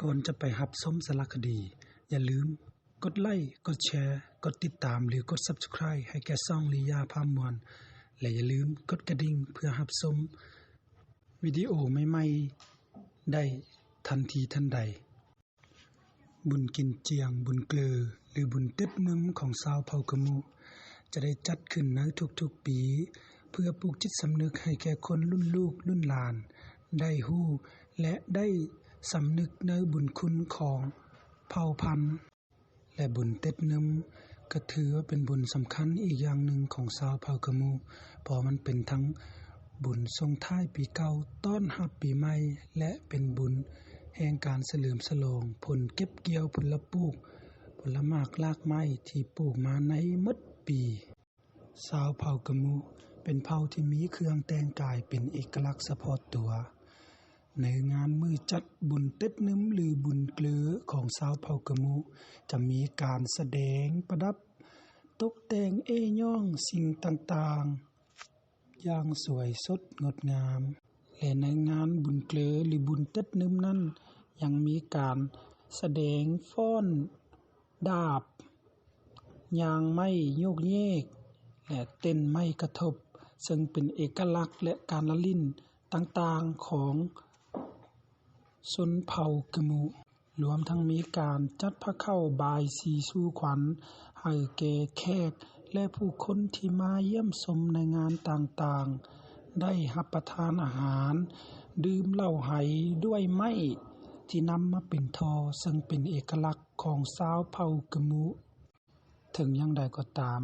ก่อนจะไปรับชมสารคดีอย่าลืมกดไลค์กดแชร์กดติดตามหรือกด Subscribe ให้แก่ช่องลียาพามวลและอย่าลืมกดกระดิ่งเพื่อรับชมวิดีโอใหม่ๆได้ทันทีทันใดบุญกินเจียงบุญเกลือหรือบุญตึดนึมของชาวเผ่ากะมุจะได้จัดขึ้นในทุกๆปีเพื่อปลูกจิตสำนึกให้แก่คนรุ่นลูกรุ่นหลานได้ฮู้และได้สำนึกในบุญคุณของเผ่าพันธุ์และบุญเต็ดนึมก็ถือว่าเป็นบุญสำคัญอีกอย่างหนึ่งของชาวเผ่ากะมุเพราะมันเป็นทั้งบุญส่งท้ายปีเก่าต้อนรับปีใหม่และเป็นบุญแห่งการเฉลิมฉลองผลเก็บเกี่ยวผลปลูกผลหมากลากไม้ที่ปลูกมาในหมดปีชาวเผ่ากะมุเป็นเผ่าที่มีเครื่องแต่งกายเป็นเอกลักษณ์เฉพาะตัวในงานมื้อจัดบุญเต็ดนึมหรือบุญเกลือของชาวเผ่ากะมุจะมีการแสดงประดับตกแต่งย่องสิ่งต่างๆอย่างสวยสดงดงามและในงานบุญเกลือหรือบุญเต็ดนึมนั้นยังมีการแสดงฟ้อนดาบย่างไม้โยกเยกและเต้นไม้กระทบซึ่งเป็นเอกลักษณ์และการละลิ้นต่างๆของชนเผ่ากะมุรวมทั้งมีการจัดพระเข้าบายสีสู่ขวัญให้แก่แขกและผู้คนที่มาเยี่ยมชมในงานต่างๆได้รับประทานอาหารดื่มเหล้าไหด้วยไม้ที่นำมาเป็นทอซึ่งเป็นเอกลักษณ์ของชาวเผ่ากะมุถึงอย่างใดก็ตาม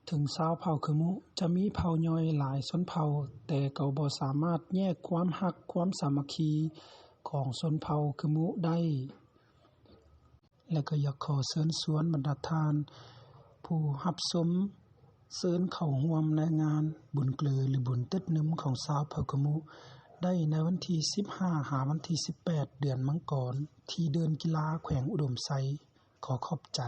ถึงชาวเผ่ากะมุจะมีเผ่าย่อยหลายชนเผ่าแต่ก็บ่สามารถแยกความรักความสามัคคีของชนเผ่ากะมุได้และก็อยากขอเชิญชวนบรรดาท่านผู้รับชมเชิญเข้าร่วมในงานบุญเกลือหรือบุญเต็ดนึมของชาวเผ่ากะมุได้ในวันที่15หาวันที่18เดือนมังกรที่เดินกีฬาแขวงอุดมไซขอขอบใจ